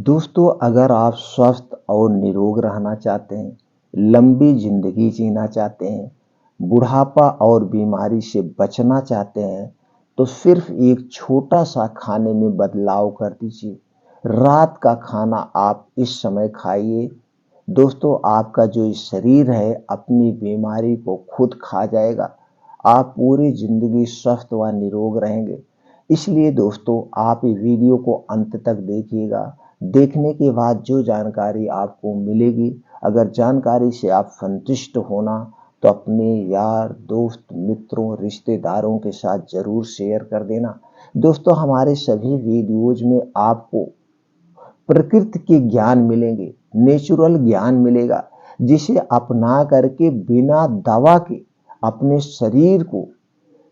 दोस्तों, अगर आप स्वस्थ और निरोग रहना चाहते हैं, लंबी जिंदगी जीना चाहते हैं, बुढ़ापा और बीमारी से बचना चाहते हैं, तो सिर्फ एक छोटा सा खाने में बदलाव कर दीजिए। रात का खाना आप इस समय खाइए। दोस्तों, आपका जो शरीर है अपनी बीमारी को खुद खा जाएगा। आप पूरी जिंदगी स्वस्थ व निरोग रहेंगे। इसलिए दोस्तों, आप ये वीडियो को अंत तक देखिएगा। देखने के बाद जो जानकारी आपको मिलेगी, अगर जानकारी से आप संतुष्ट होना तो अपने यार दोस्त मित्रों रिश्तेदारों के साथ जरूर शेयर कर देना। दोस्तों, हमारे सभी वीडियोज में आपको प्रकृति के ज्ञान मिलेंगे, नेचुरल ज्ञान मिलेगा, जिसे अपना करके बिना दवा के अपने शरीर को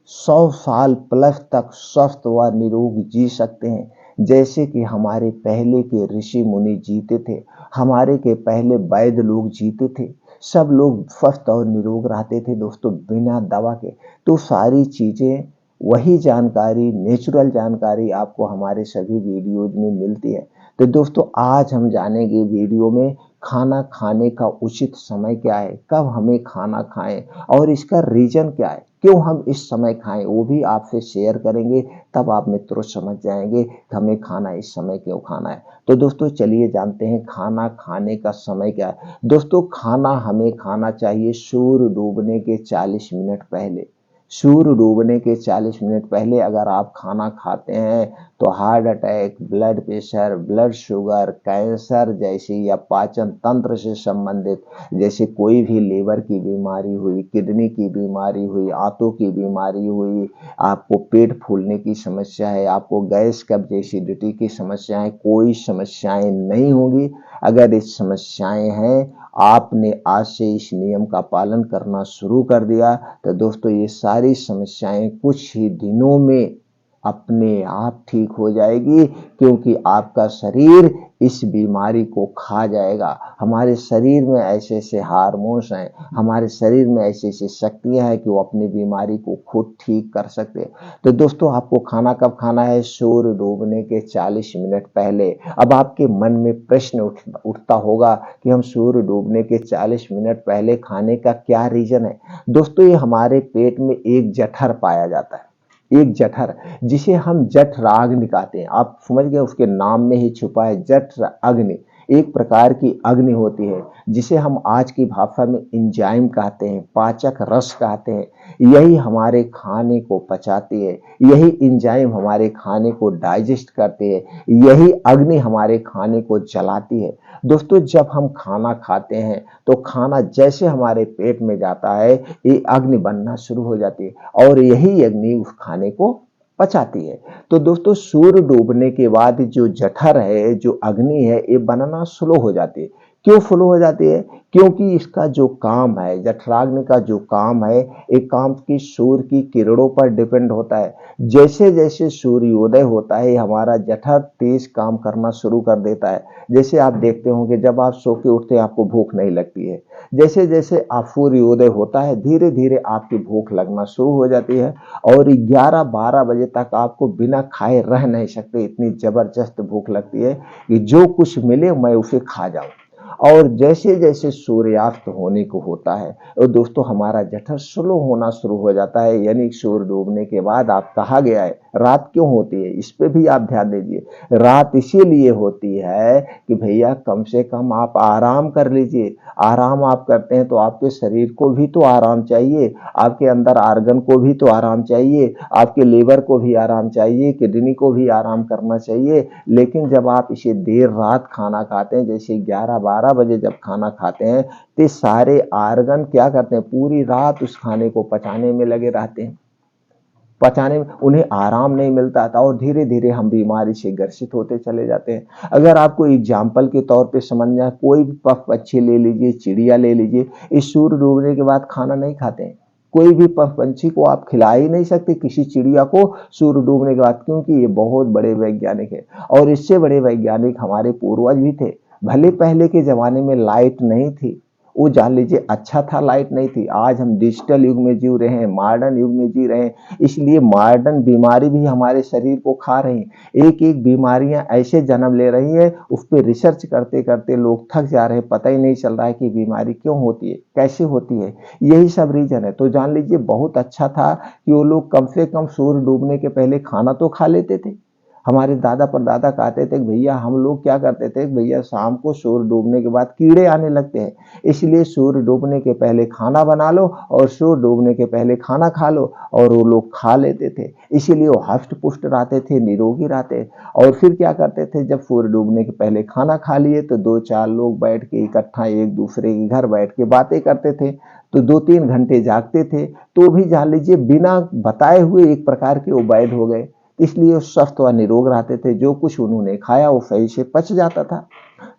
100 साल प्लस तक स्वस्थ व निरोग जी सकते हैं। जैसे कि हमारे पहले के ऋषि मुनि जीते थे, हमारे के पहले वैद्य लोग जीते थे। सब लोग स्वस्थ और निरोग रहते थे दोस्तों, बिना दवा के। तो सारी चीजें, वही जानकारी, नेचुरल जानकारी आपको हमारे सभी वीडियोज में मिलती है। तो दोस्तों, आज हम जानेंगे वीडियो में खाना खाने का उचित समय क्या है, कब हमें खाना खाएं और इसका रीजन क्या है, क्यों हम इस समय खाएं, वो भी आपसे शेयर करेंगे। तब आप मित्रों समझ जाएंगे कि हमें खाना इस समय क्यों खाना है। तो दोस्तों, चलिए जानते हैं खाना खाने का समय क्या है। दोस्तों, खाना हमें खाना चाहिए सूर्य डूबने के 40 मिनट पहले। सूर्य डूबने के 40 मिनट पहले अगर आप खाना खाते हैं तो heart attack, blood pressure, blood sugar, cancer जैसी या पाचन तंत्र से संबंधित, जैसे कोई भी लीवर की बीमारी हुई, किडनी की बीमारी हुई, आंतों की बीमारी हुई, आपको पेट फूलने की समस्या है, आपको गैस कब्ज एसिडिटी की समस्या है, कोई समस्याएं नहीं होंगी। अगर इस समस्याएं हैं, आपने आज से इस नियम का पालन करना शुरू कर दिया, तो दोस्तों ये सारी समस्याएं कुछ ही दिनों में अपने आप ठीक हो जाएगी, क्योंकि आपका शरीर इस बीमारी को खा जाएगा। हमारे शरीर में ऐसे ऐसे हार्मोन्स हैं, हमारे शरीर में ऐसी ऐसी शक्तियां हैं कि वो अपनी बीमारी को खुद ठीक कर सकते हैं। तो दोस्तों, आपको खाना कब खाना है? सूर्य डूबने के 40 मिनट पहले। अब आपके मन में प्रश्न उठता होगा कि हम सूर्य डूबने के 40 मिनट पहले खाने का क्या रीजन है? दोस्तों, ये हमारे पेट में एक जठर पाया जाता है, एक जठर, जिसे हम जठराग्नि कहते हैं। आप समझ गए, उसके नाम में ही छुपा है जठर अग्नि। एक प्रकार की अग्नि होती है जिसे हम आज की भाषा में एंजाइम कहते हैं, पाचक रस कहते हैं। यही हमारे खाने को पचाती है, यही एंजाइम हमारे खाने को डाइजेस्ट करते हैं, यही अग्नि हमारे खाने को जलाती है। दोस्तों, जब हम खाना खाते हैं तो खाना जैसे हमारे पेट में जाता है, ये अग्नि बनना शुरू हो जाती है और यही अग्नि उस खाने को पचाती है। तो दोस्तों, सूर्य डूबने के बाद जो जठर है, जो अग्नि है, ये बनना स्लो हो जाती है। क्यों स्लो हो जाती है? क्योंकि इसका जो काम है, जठराग्नि का जो काम है, एक काम की सूर्य की किरणों पर डिपेंड होता है। जैसे जैसे सूर्योदय होता है, हमारा जठर तेज काम करना शुरू कर देता है। जैसे आप देखते होंगे, जब आप सो के उठते हैं आपको भूख नहीं लगती है। जैसे जैसे आप सूर्योदय होता है, धीरे धीरे आपकी भूख लगना शुरू हो जाती है और 11-12 बजे तक आपको बिना खाए रह नहीं सकते। इतनी जबरदस्त भूख लगती है कि जो कुछ मिले मैं उसे खा जाऊं। और जैसे जैसे सूर्यास्त होने को होता है, और दोस्तों हमारा जठर स्लो होना शुरू हो जाता है। यानी सूर्य डूबने के बाद, आप कहा गया है रात क्यों होती है, इस पे भी आप ध्यान दीजिए। रात इसीलिए होती है कि भैया कम से कम आप आराम कर लीजिए। आराम आप करते हैं तो आपके शरीर को भी तो आराम चाहिए, आपके अंदर आर्गन को भी तो आराम चाहिए, आपके लीवर को भी आराम चाहिए, किडनी को भी आराम करना चाहिए। लेकिन जब आप इसे देर रात खाना खाते हैं, जैसे 11-12 बजे जब खाना खाते हैं, तो सारे आर्गन क्या करते हैं, पूरी रात उस खाने को पचाने में लगे रहते हैं। पचाने में उन्हें आराम नहीं मिलता था और धीरे धीरे हम बीमारी से ग्रसित होते चले जाते हैं। अगर आपको एग्जाम्पल के तौर पे समझना है, कोई भी पक्षी ले लीजिए, चिड़िया ले लीजिए, इस सूर्य डूबने के बाद खाना नहीं खाते हैं। कोई भी पंछी को आप खिला ही नहीं सकते, किसी चिड़िया को, सूर्य डूबने के बाद, क्योंकि ये बहुत बड़े वैज्ञानिक है। और इससे बड़े वैज्ञानिक हमारे पूर्वज भी थे। भले पहले के जमाने में लाइट नहीं थी, वो जान लीजिए अच्छा था, लाइट नहीं थी। आज हम डिजिटल युग में जी रहे हैं, मॉडर्न युग में जी रहे हैं, इसलिए मॉडर्न बीमारी भी हमारे शरीर को खा रही हैं। एक एक बीमारियां ऐसे जन्म ले रही है, उस पर रिसर्च करते करते लोग थक जा रहे हैं, पता ही नहीं चल रहा है कि बीमारी क्यों होती है, कैसे होती है। यही सब रीजन है। तो जान लीजिए बहुत अच्छा था कि वो लोग कम से कम सूर्य डूबने के पहले खाना तो खा लेते थे। हमारे दादा परदादा कहते थे कि भैया हम लोग क्या करते थे, भैया शाम को सूर्य डूबने के बाद कीड़े आने लगते हैं, इसलिए सूर्य डूबने के पहले खाना बना लो और सूर्य डूबने के पहले खाना खा लो। और वो लोग खा लेते थे, इसीलिए वो हष्ट पुष्ट रहते थे, निरोगी रहते। और फिर क्या करते थे, जब सूर्य डूबने के पहले खाना खा लिए तो दो चार लोग बैठ के इकट्ठा एक दूसरे के घर बैठ के बातें करते थे। तो 2-3 घंटे जागते थे, तो भी जान लीजिए बिना बताए हुए एक प्रकार के वो वैध हो गए। इसलिए वो स्वस्थ व निरोग रहते थे, जो कुछ उन्होंने खाया वो सही से पच जाता था।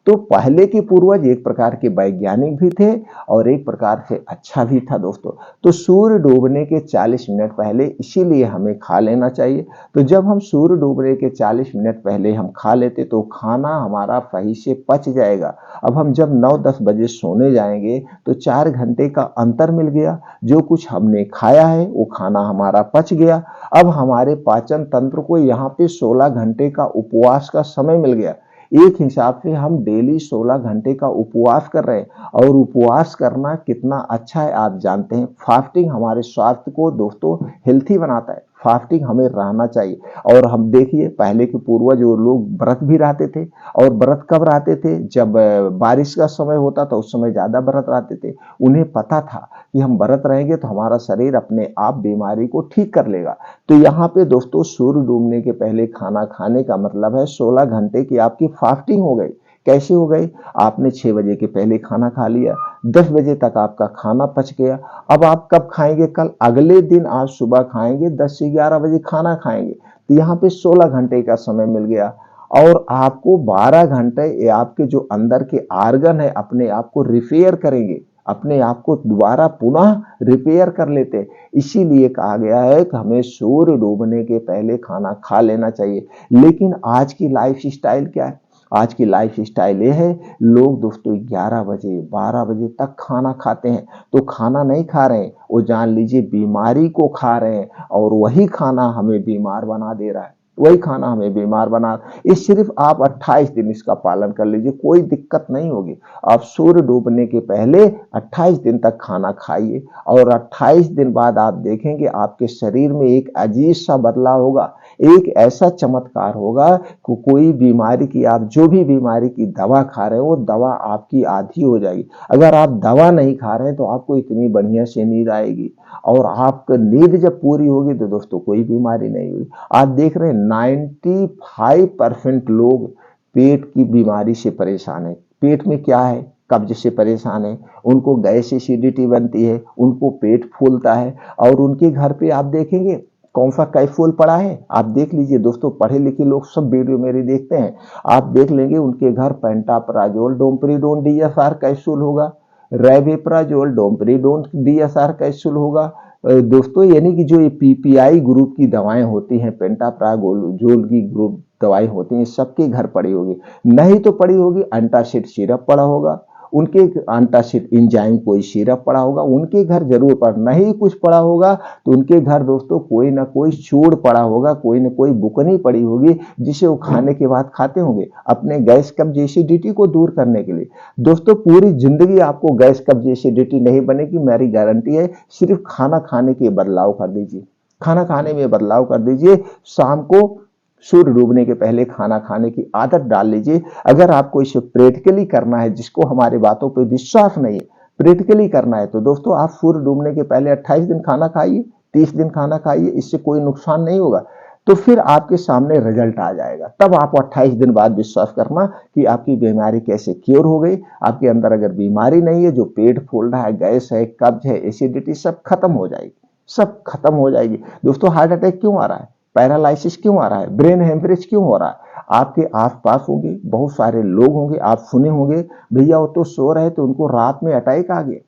तो पहले के पूर्वज एक प्रकार के वैज्ञानिक भी थे और एक प्रकार से अच्छा भी था दोस्तों। तो सूर्य डूबने के 40 मिनट पहले इसीलिए हमें खा लेना चाहिए। तो जब हम सूर्य डूबने के 40 मिनट पहले हम खा लेते तो खाना हमारा सही से पच जाएगा। अब हम जब 9-10 बजे सोने जाएंगे तो 4 घंटे का अंतर मिल गया, जो कुछ हमने खाया है वो खाना हमारा पच गया। अब हमारे पाचन तंत्र को यहाँ पे 16 घंटे का उपवास का समय मिल गया। एक हिसाब से हम डेली 16 घंटे का उपवास कर रहे हैं। और उपवास करना कितना अच्छा है आप जानते हैं। फास्टिंग हमारे स्वास्थ्य को दोस्तों हेल्थी बनाता है, फास्टिंग हमें रहना चाहिए। और हम देखिए पहले के पूर्वज वो लोग व्रत भी रहते थे। और व्रत कब रहते थे, जब बारिश का समय होता था, उस समय ज्यादा व्रत रहते थे। उन्हें पता था कि हम व्रत रहेंगे तो हमारा शरीर अपने आप बीमारी को ठीक कर लेगा। तो यहाँ पे दोस्तों सूर्य डूबने के पहले खाना खाने का मतलब है 16 घंटे की आपकी फास्टिंग हो गई। कैसे हो गई, आपने 6 बजे के पहले खाना खा लिया, 10 बजे तक आपका खाना पच गया। अब आप कब खाएंगे, कल अगले दिन आज सुबह खाएंगे, 10 से 11 बजे खाना खाएंगे। तो यहाँ पे 16 घंटे का समय मिल गया। और आपको 12 घंटे आपके जो अंदर के आर्गन है अपने आप को रिपेयर करेंगे, अपने आप को दोबारा पुनः रिपेयर कर लेते। इसीलिए कहा गया है कि हमें सूर्य डूबने के पहले खाना खा लेना चाहिए। लेकिन आज की लाइफ स्टाइल क्या है, आज की लाइफ स्टाइल ये है, लोग दोस्तों 11 बजे 12 बजे तक खाना खाते हैं। तो खाना नहीं खा रहे हैं, वो जान लीजिए बीमारी को खा रहे हैं। और वही खाना हमें बीमार बना दे रहा है, वही खाना हमें बीमार बना। ये सिर्फ आप 28 दिन इसका पालन कर लीजिए, कोई दिक्कत नहीं होगी। आप सूर्य डूबने के पहले 28 दिन तक खाना खाइए और 28 दिन बाद आप देखेंगे आपके शरीर में एक अजीब सा बदलाव होगा। एक ऐसा चमत्कार होगा कि कोई बीमारी की, आप जो भी बीमारी की दवा खा रहे हो वो दवा आपकी आधी हो जाएगी। अगर आप दवा नहीं खा रहे हैं तो आपको इतनी बढ़िया से नींद आएगी। और आपकी नींद जब पूरी होगी तो दोस्तों कोई बीमारी नहीं होगी। आप देख रहे हैं 95% लोग पेट की बीमारी से परेशान है। पेट में क्या है, कब्ज से परेशान है, उनको गैस एसिडिटी बनती है, उनको पेट फूलता है। और उनके घर पे आप देखेंगे कौन सा कैप्सूल पड़ा है, आप देख लीजिए दोस्तों, पढ़े लिखे लोग सब वीडियो मेरी देखते हैं। आप देख लेंगे उनके घर पेंटाप्राजोल डोमपेरिडोन डीएसआर कैप्सूल होगा, रेवेप्राजोल डोमपेरिडोन डीएसआर कैप्सूल होगा। दोस्तों यानी कि जो ये पीपीआई ग्रुप की दवाएं होती हैं, पेंटाप्राजोल की ग्रुप दवाएं होती हैं, सबके घर पड़ी होगी। नहीं तो पड़ी होगी एंटासिड सिरप पड़ा होगा, उनके एंटासिड इंजाइम कोई सिरप पड़ा होगा, उनके घर जरूर पड़ा। नहीं कुछ पड़ा होगा तो उनके घर दोस्तों कोई ना कोई चूड़ पड़ा होगा, कोई ना कोई बुकनी पड़ी होगी, जिसे वो खाने के बाद खाते होंगे अपने गैस कब्ज एसिडिटी को दूर करने के लिए। दोस्तों पूरी जिंदगी आपको गैस कब्ज एसिडिटी नहीं बनेगी, मेरी गारंटी है। सिर्फ खाना खाने के बदलाव कर दीजिए, खाना खाने में बदलाव कर दीजिए। शाम को सूर्य डूबने के पहले खाना खाने की आदत डाल लीजिए। अगर आपको इसे प्रैक्टिकली करना है, जिसको हमारी बातों पे विश्वास नहीं है, प्रैक्टिकली करना है, तो दोस्तों आप सूर्य डूबने के पहले 28 दिन खाना खाइए, 30 दिन खाना खाइए, इससे कोई नुकसान नहीं होगा। तो फिर आपके सामने रिजल्ट आ जाएगा। तब आप 28 दिन बाद विश्वास करना कि आपकी बीमारी कैसे क्योर हो गई। आपके अंदर अगर बीमारी नहीं है, जो पेट फूल रहा है, गैस है, कब्ज है, एसिडिटी, सब खत्म हो जाएगी, सब खत्म हो जाएगी। दोस्तों हार्ट अटैक क्यों आ रहा है, पैरालिसिस क्यों आ रहा है, ब्रेन हेमरेज क्यों हो रहा है? आपके आसपास होंगे बहुत सारे लोग होंगे, आप सुने होंगे भैया वो तो सो रहे थे उनको रात में अटैक आ गया।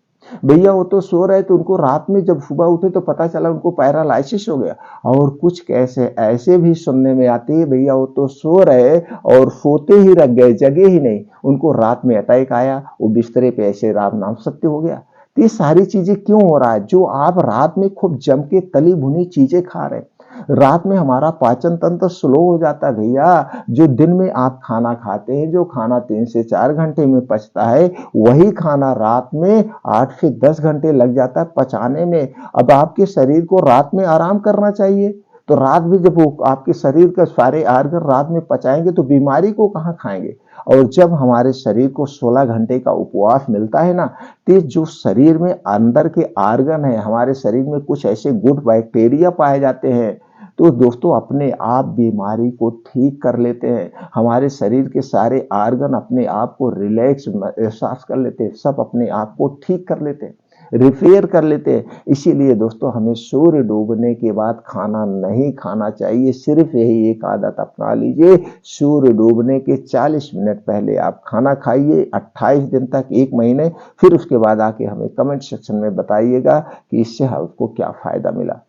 भैया वो तो सो रहे थे, उनको रात में जब सुबह उठे तो पता चला उनको पैरालिसिस हो गया। और कुछ कैसे ऐसे भी सुनने में आते हैं, भैया वो तो सो रहे और सोते ही रह गए, जगे ही नहीं, उनको रात में अटैक आया, वो बिस्तरे पे ऐसे राम नाम सत्य हो गया। तो ये सारी चीजें क्यों हो रहा है? जो आप रात में खूब जम के तली भुनी चीजें खा रहे हैं, रात में हमारा पाचन तंत्र स्लो हो जाता है भैया। जो दिन में आप खाना खाते हैं, जो खाना 3 से 4 घंटे में पचता है, वही खाना रात में 8 से 10 घंटे लग जाता है पचाने में। अब आपके शरीर को रात में आराम करना चाहिए, तो रात में जब वो आपके शरीर का सारे आर्गन रात में पचाएंगे तो बीमारी को कहाँ खाएंगे। और जब हमारे शरीर को 16 घंटे का उपवास मिलता है ना, तो जो शरीर में अंदर के आर्गन है, हमारे शरीर में कुछ ऐसे गुड बैक्टीरिया पाए जाते हैं, तो दोस्तों अपने आप बीमारी को ठीक कर लेते हैं। हमारे शरीर के सारे आर्गन अपने आप को रिलैक्स एहसास कर लेते हैं, सब अपने आप को ठीक कर लेते हैं, रिपेयर कर लेते हैं। इसीलिए दोस्तों हमें सूर्य डूबने के बाद खाना नहीं खाना चाहिए। सिर्फ यही एक आदत अपना लीजिए, सूर्य डूबने के 40 मिनट पहले आप खाना खाइए, 28 दिन तक, 1 महीने, फिर उसके बाद आके हमें कमेंट सेक्शन में बताइएगा कि इससे आपको क्या फायदा मिला।